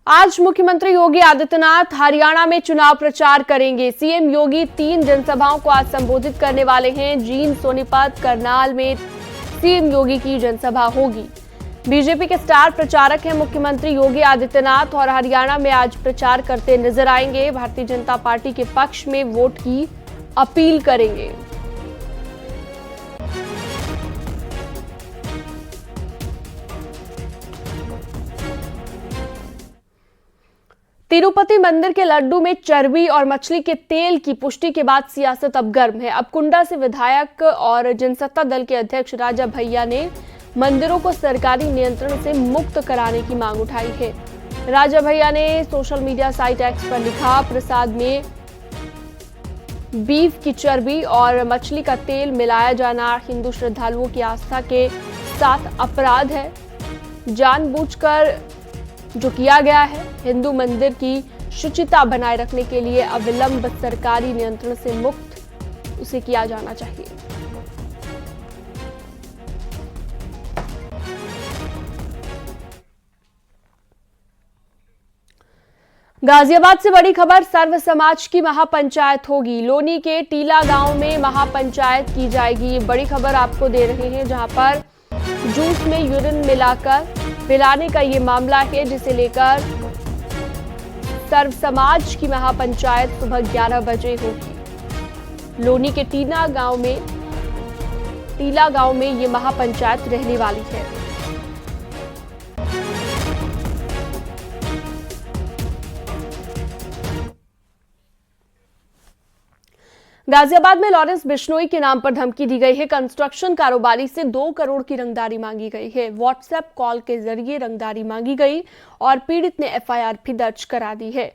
आज मुख्यमंत्री योगी आदित्यनाथ हरियाणा में चुनाव प्रचार करेंगे। सीएम योगी 3 जनसभाओं को आज संबोधित करने वाले हैं। जींद, सोनीपत, करनाल में सीएम योगी की जनसभा होगी। बीजेपी के स्टार प्रचारक हैं मुख्यमंत्री योगी आदित्यनाथ और हरियाणा में आज प्रचार करते नजर आएंगे। भारतीय जनता पार्टी के पक्ष में वोट की अपील करेंगे। तिरुपति मंदिर के लड्डू में चर्बी और मछली के तेल की पुष्टि के बाद सियासत अब गर्म है। अब कुंडा से विधायक और जनसत्ता दल के अध्यक्ष राजा भैया ने मंदिरों को सरकारी नियंत्रण से मुक्त कराने की मांग उठाई है। राजा भैया ने सोशल मीडिया साइट एक्स पर लिखा, प्रसाद में बीफ की चर्बी और मछली का तेल मिलाया जाना हिंदू श्रद्धालुओं की आस्था के साथ अपराध है। जानबूझकर जो किया गया है। हिंदू मंदिर की शुचिता बनाए रखने के लिए अविलंब सरकारी नियंत्रण से मुक्त उसे किया जाना चाहिए। गाजियाबाद से बड़ी खबर, सर्व समाज की महापंचायत होगी। लोनी के टीला गांव में महापंचायत की जाएगी। ये बड़ी खबर आपको दे रहे हैं, जहां पर जूस में यूरिन मिलाकर पिलाने का ये मामला है, जिसे लेकर सर्व समाज की महापंचायत सुबह 11 बजे होगी। लोनी के टीला गांव में ये महापंचायत रहने वाली है। गाजियाबाद में लॉरेंस बिश्नोई के नाम पर धमकी दी गई है। कंस्ट्रक्शन कारोबारी से 2 करोड़ की रंगदारी मांगी गई है। व्हाट्सएप कॉल के जरिए रंगदारी मांगी गई और पीड़ित ने एफआईआर भी दर्ज करा दी है।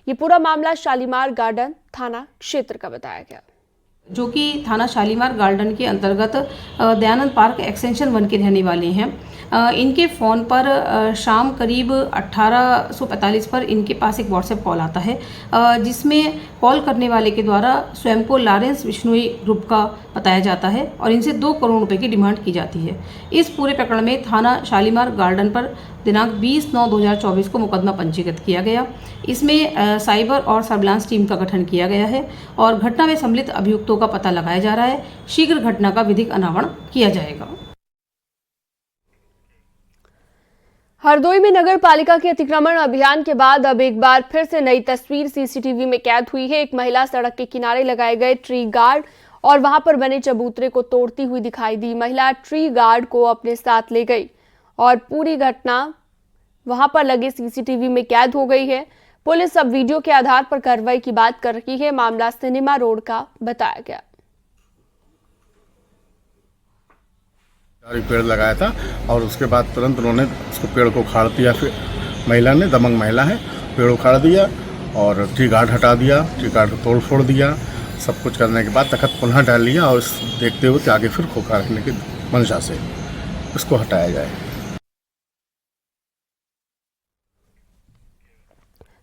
ये पूरा मामला शालीमार गार्डन थाना क्षेत्र का बताया गया, जो कि थाना शालीमार गार्डन के अंतर्गत दयानंद पार्क एक्सटेंशन 1 के रहने वाले हैं। इनके फ़ोन पर शाम करीब 18:45 पर इनके पास एक व्हाट्सएप कॉल आता है, जिसमें कॉल करने वाले के द्वारा स्वयं को लॉरेंस बिश्नोई ग्रुप का बताया जाता है और इनसे 2 करोड़ रुपए की डिमांड की जाती है। इस पूरे प्रकरण में थाना शालीमार गार्डन पर दिनांक 20/9/2024 को मुकदमा पंजीकृत किया गया। इसमें साइबर और सर्विलांस टीम का गठन किया गया है और घटना में सम्मिलित अभियुक्तों का पता लगाया जा रहा है। शीघ्र घटना का विधिक अनावरण किया जाएगा। हरदोई में नगर पालिका के अतिक्रमण अभियान के बाद अब एक बार फिर से नई तस्वीर सीसीटीवी में कैद हुई है। एक महिला सड़क के किनारे लगाए गए ट्री गार्ड और वहां पर बने चबूतरे को तोड़ती हुई दिखाई दी। महिला ट्री गार्ड को अपने साथ ले गई और पूरी घटना वहां पर लगे सीसीटीवी में कैद हो गई है। पुलिस अब वीडियो के आधार पर कार्रवाई की बात कर रही है। मामला सिनेमा रोड का बताया गया। पेड़ लगाया था और उसके बाद तुरंत उन्होंने उसको पेड़ को उखाड़ दिया। फिर महिला ने, दबंग महिला है, पेड़ उखाड़ दिया और ट्री गार्ड हटा दिया, ट्री गार्ड को तोड़ फोड़ दिया। सब कुछ करने के बाद तखत पुनः डाल लिया और देखते हुए कि आगे फिर खोखा रखने की मंशा से उसको हटाया जाए।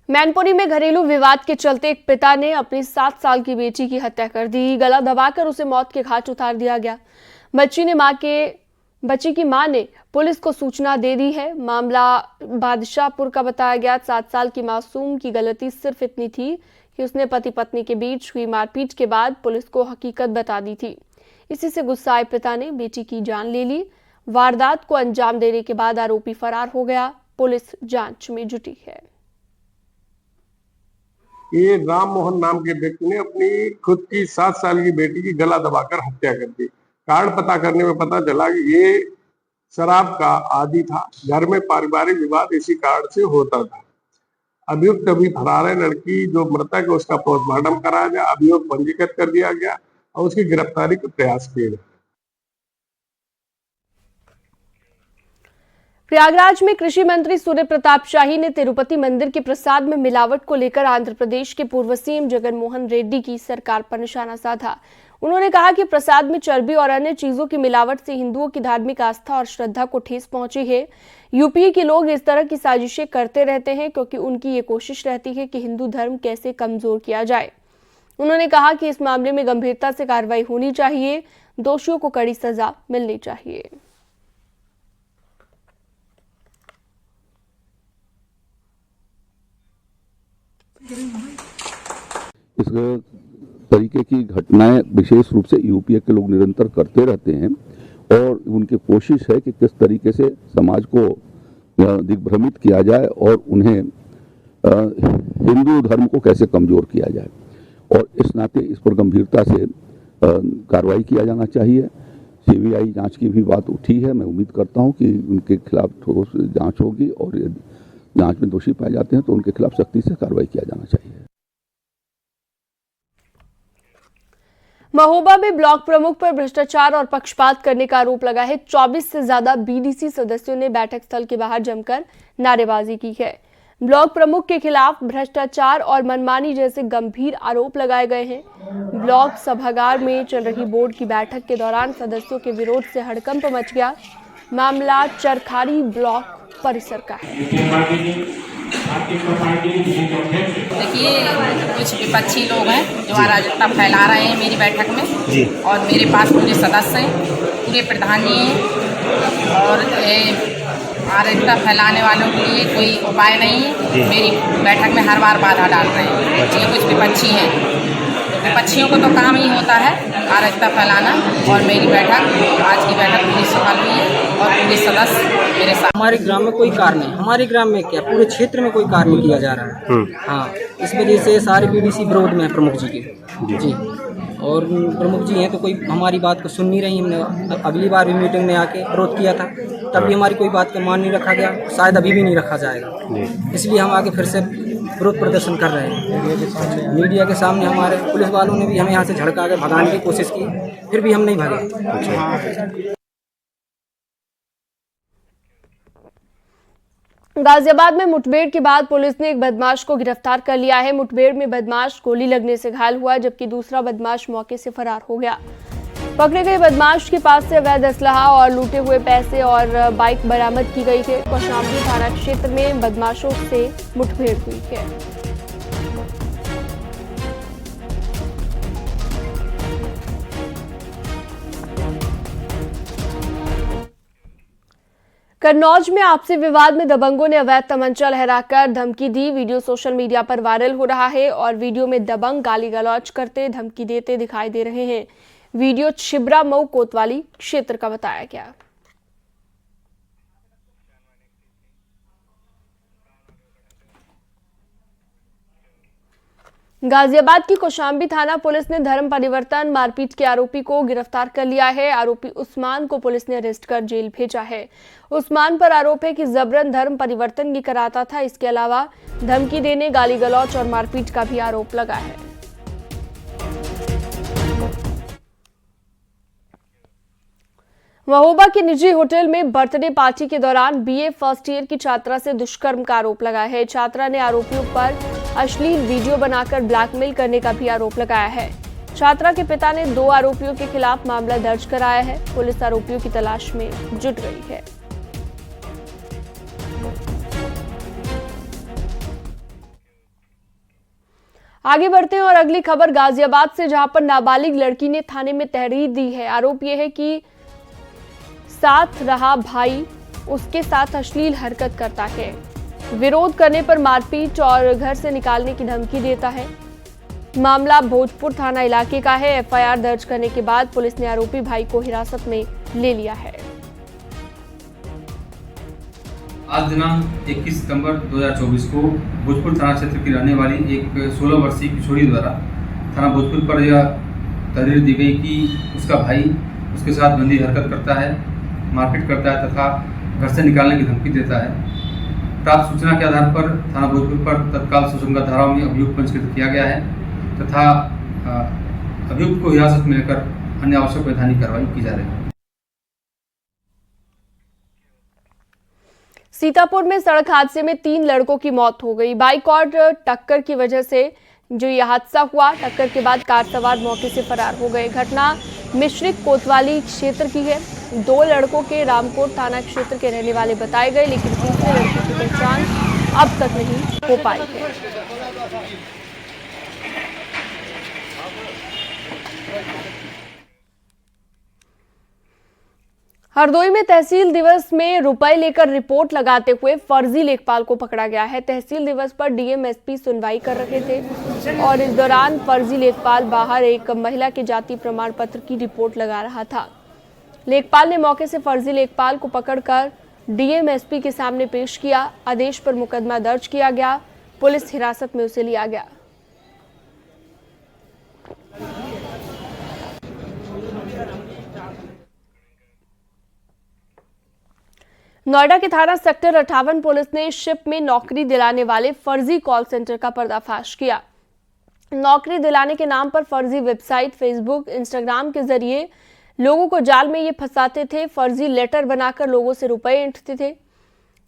मैनपुरी में घरेलू विवाद के चलते एक पिता ने अपनी 7 साल की बेटी की हत्या कर दी। गला दबाकर उसे मौत के घाट उतार दिया गया। बच्ची की मां ने पुलिस को सूचना दे दी है। मामला बादशाहपुर का बताया गया। 7 साल की मासूम की गलती सिर्फ इतनी थी कि उसने पति पत्नी के बीच हुई मारपीट के बाद पुलिस को हकीकत बता दी थी। इसी से गुस्साए पिता ने बेटी की जान ले ली। वारदात को अंजाम देने के बाद आरोपी फरार हो गया। पुलिस जांच में जुटी है। ये राम मोहन नाम के व्यक्ति ने अपनी खुद की 7 साल की बेटी की गला दबाकर हत्या कर दी। कार्ड पता करने में पता चला कि ये शराब का आदी था। घर में पारिवारिक विवाद इसी कार्ड से होता था। अभियुक्त अभी फरार है। लड़की जो मृतक है उसका पोस्टमार्टम कराया गया, अभियोग पंजीकृत कर दिया गया और उसकी गिरफ्तारी के प्रयास किए गए। प्रयागराज में कृषि मंत्री सूर्य प्रताप शाही ने तिरुपति मंदिर के प्रसाद में मिलावट को लेकर आंध्र प्रदेश के पूर्व सीएम जगनमोहन रेड्डी की सरकार पर निशाना साधा। उन्होंने कहा कि प्रसाद में चर्बी और अन्य चीजों की मिलावट से हिंदुओं की धार्मिक आस्था और श्रद्धा को ठेस पहुंची है। यूपी के लोग इस तरह की साजिशें करते रहते हैं क्योंकि उनकी ये कोशिश रहती है कि हिंदू धर्म कैसे कमजोर किया जाए। उन्होंने कहा कि इस मामले में गंभीरता से कार्रवाई होनी चाहिए, दोषियों को कड़ी सजा मिलनी चाहिए। तरीके की घटनाएं विशेष रूप से यूपीए के लोग निरंतर करते रहते हैं और उनकी कोशिश है कि किस तरीके से समाज को दिग्भ्रमित किया जाए और उन्हें हिंदू धर्म को कैसे कमजोर किया जाए, और इस नाते इस पर गंभीरता से कार्रवाई किया जाना चाहिए। सीबीआई जांच की भी बात उठी है। मैं उम्मीद करता हूं कि उनके खिलाफ ठोस जांच होगी और जांच में दोषी पाए जाते हैं तो उनके खिलाफ सख्ती से कार्रवाई किया जाना चाहिए। महोबा में ब्लॉक प्रमुख पर भ्रष्टाचार और पक्षपात करने का आरोप लगा है। 24 से ज्यादा बीडीसी सदस्यों ने बैठक स्थल के बाहर जमकर नारेबाजी की है। ब्लॉक प्रमुख के खिलाफ भ्रष्टाचार और मनमानी जैसे गंभीर आरोप लगाए गए हैं। ब्लॉक सभागार में चल रही बोर्ड की बैठक के दौरान सदस्यों के विरोध से हड़कंप मच गया। मामला चरखारी ब्लॉक परिसर का है। देखिए, कुछ विपक्षी लोग हैं जो अराजकता फैला रहे हैं मेरी बैठक में जी। और मेरे पास पूरे सदस्य हैं, पूरे प्रधान जी हैं और अराजकता फैलाने वालों के लिए कोई उपाय नहीं है। मेरी बैठक में हर बार बाधा डाल रहे हैं। अच्छा। ये कुछ विपक्षी हैं, विपक्षियों को तो काम ही होता है अराजकता फैलाना। और मेरी बैठक, आज की बैठक पूरी सफल हुई है और पूरे सदस्य मेरे साथ। हमारे ग्राम में कोई कार्य नहीं, हमारे ग्राम में क्या पूरे क्षेत्र में कोई कार्य नहीं किया जा रहा है। हाँ, इस वजह से सारे बीडीसी विरोध में है प्रमुख जी के जी। और प्रमुख जी हैं तो कोई हमारी बात को सुन नहीं रही। हमने अगली बार भी मीटिंग में आके विरोध किया था, तब भी हमारी कोई बात का मान नहीं रखा गया, शायद अभी भी नहीं रखा जाएगा। इसलिए हम आगे फिर से विरोध प्रदर्शन कर रहे हैं। मीडिया के सामने हमारे पुलिस वालों ने भी हमें यहाँ से झड़का के भगाने की कोशिश की, फिर भी हम नहीं भागे। गाजियाबाद में मुठभेड़ के बाद पुलिस ने एक बदमाश को गिरफ्तार कर लिया है। मुठभेड़ में बदमाश गोली लगने से घायल हुआ, जबकि दूसरा बदमाश मौके से फरार हो गया। पकड़े गए बदमाश के पास से अवैध असलहा और लूटे हुए पैसे और बाइक बरामद की गई है। कौशाम्बी थाना क्षेत्र में बदमाशों से मुठभेड़ हुई है। कन्नौज में आपसी विवाद में दबंगों ने अवैध तमंचा लहराकर धमकी दी। वीडियो सोशल मीडिया पर वायरल हो रहा है और वीडियो में दबंग गाली गलौज करते धमकी देते दिखाई दे रहे हैं। वीडियो छिबरा मऊ कोतवाली क्षेत्र का बताया गया। गाजियाबाद की कौशाम्बी थाना पुलिस ने धर्म परिवर्तन मारपीट के आरोपी को गिरफ्तार कर लिया है। आरोपी उस्मान को पुलिस ने अरेस्ट कर जेल भेजा है। उस्मान पर आरोप है कि जबरन धर्म परिवर्तन भी कराता था। इसके अलावा धमकी देने, गाली गलौज और मारपीट का भी आरोप लगा है। महोबा के निजी होटल में बर्थडे पार्टी के दौरान बीए फर्स्ट ईयर की छात्रा से दुष्कर्म का आरोप लगा है। छात्रा ने आरोपियों पर अश्लील वीडियो बनाकर ब्लैकमेल करने का भी आरोप लगाया है। छात्रा के पिता ने 2 आरोपियों के खिलाफ मामला दर्ज कराया है। पुलिस आरोपियों की तलाश में जुट गई है। आगे बढ़ते हैं और अगली खबर गाजियाबाद से, जहां पर नाबालिग लड़की ने थाने में तहरीर दी है। आरोप यह है कि साथ रहा भाई उसके साथ अश्लील हरकत करता है, विरोध करने पर मारपीट और घर से निकालने की धमकी देता है। मामला भोजपुर थाना इलाके का है। एफआईआर दर्ज करने के बाद पुलिस ने आरोपी भाई को हिरासत में ले लिया है। आज दिनांक 21 सितंबर 2024 को भोजपुर थाना क्षेत्र की रहने वाली एक 16 वर्षीय किशोरी द्वारा थाना भोजपुर पर यह तहरीर दी गई कि उसका भाई उसके साथ गंदी हरकत करता है, मारपीट करता है तथा घर से निकालने की धमकी देता है। प्राप्त सूचना के आधार पर थाना भोजपुर पर तत्काल सुसंगत धाराओं में अभियुक्त पंजीकृत किया गया है तथा अभियुक्त को हिरासत में लेकर अन्य आवश्यक वैधानिक कार्रवाई की जा रही है। सीतापुर में सड़क हादसे में 3 लड़कों की मौत हो गई। बाइक और टक्कर की वजह से जो यह हादसा हुआ, टक्कर के बाद कार सवार मौके से फरार हो गए। घटना मिश्रिक कोतवाली क्षेत्र की है। 2 लड़कों के रामकोट थाना क्षेत्र के रहने वाले बताए गए, लेकिन तीसरे लड़के की पहचान अब तक नहीं हो पाई है। हरदोई में तहसील दिवस में रुपए लेकर रिपोर्ट लगाते हुए फर्जी लेखपाल को पकड़ा गया है। तहसील दिवस पर डीएम एसपी सुनवाई कर रहे थे। और इस दौरान फर्जी लेखपाल बाहर एक महिला के जाति प्रमाण पत्र की रिपोर्ट लगा रहा था। लेखपाल ने मौके से फर्जी लेखपाल को पकड़कर डीएम एसपी के सामने पेश किया। आदेश पर मुकदमा दर्ज किया गया। पुलिस हिरासत में उसे लिया गया। नोएडा के थाना सेक्टर 58 पुलिस ने शिप में नौकरी दिलाने वाले फर्जी कॉल सेंटर का पर्दाफाश किया। नौकरी दिलाने के नाम पर फर्जी वेबसाइट, फेसबुक, इंस्टाग्राम के जरिए लोगों को जाल में ये फंसाते थे। फर्जी लेटर बनाकर लोगों से रुपए ऐंठते थे।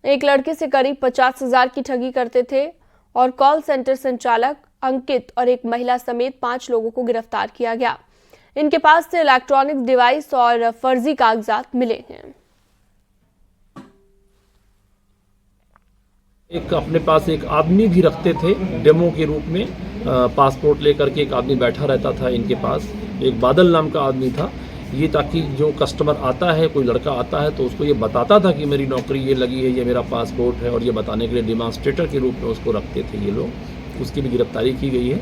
एक लड़के से करीब 50,000 की ठगी करते थे और कॉल सेंटर संचालक अंकित और एक महिला समेत 5 लोगों को गिरफ्तार किया गया। इनके पास से इलेक्ट्रॉनिक डिवाइस और फर्जी कागजात मिले हैं। एक अपने पास एक आदमी भी रखते थे डेमो के रूप में। पासपोर्ट लेकर के एक आदमी बैठा रहता था इनके पास। एक बादल नाम का आदमी था ये, ताकि जो कस्टमर आता है, कोई लड़का आता है तो उसको ये बताता था कि मेरी नौकरी ये लगी है, ये मेरा पासपोर्ट है, और ये बताने के लिए डिमांस्ट्रेटर के रूप में उसको रखते थे ये लोग। उसकी भी गिरफ्तारी की गई है।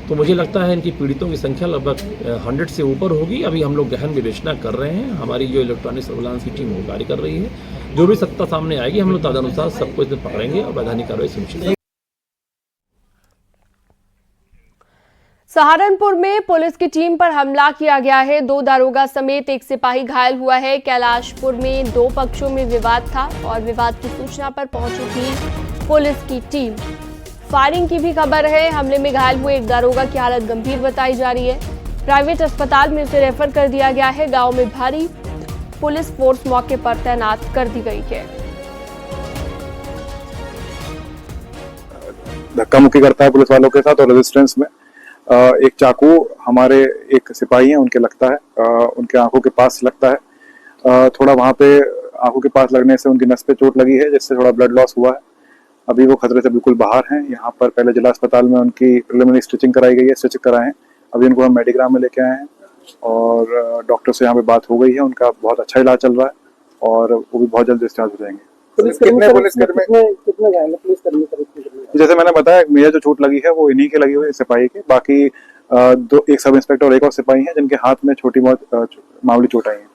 तो मुझे लगता है इनकी पीड़ितों की संख्या लगभग 100 से ऊपर होगी। अभी हम लोग गहन विवेचना कर रहे हैं। हमारी जो इलेक्ट्रॉनिक सर्विलांस की टीम वो कार्य कर रही है। जो भी सत्ता सामने आएगी हम लोग तदनुसार सबको इसमें पकड़ेंगे और वैधानिक कार्रवाई सुनिश्चित। सहारनपुर में पुलिस की टीम पर हमला किया गया है। 2 दारोगा समेत एक सिपाही घायल हुआ है। कैलाशपुर में 2 पक्षों में विवाद था और विवाद की सूचना पर पहुंची थी पुलिस की टीम। फायरिंग की भी खबर है। हमले में घायल हुए एक दारोगा की हालत गंभीर बताई जा रही है। प्राइवेट अस्पताल में उसे रेफर कर दिया गया है। गांव में भारी पुलिस फोर्स मौके पर तैनात कर दी गई है। धक्का मुक्की करता है पुलिस वालों के साथ और रेजिस्टेंस में एक चाकू हमारे एक सिपाही हैं उनके लगता है, उनके आंखों के पास लगता है। थोड़ा वहां पे आंखों के पास लगने से उनकी नस पे चोट लगी है, जिससे थोड़ा ब्लड लॉस हुआ है। अभी वो खतरे से बिल्कुल बाहर हैं। यहाँ पर पहले जिला अस्पताल में उनकी प्रिलिमिनरी स्टिचिंग कराई गई है, स्टिच कराए हैं। अभी उनको हम मेडिग्राम में लेके आए हैं और डॉक्टर से यहाँ पे बात हो गई है। उनका बहुत अच्छा इलाज चल रहा है और वो भी बहुत जल्द डिस्चार्ज हो जाएंगे। जैसे मैंने बताया, मेरा जो चोट लगी है वो इन्हीं के लगी हुई है, सिपाही के। बाकी एक सब इंस्पेक्टर और एक और सिपाही हैं जिनके हाथ में छोटी बहुत मामूली चोट आई है।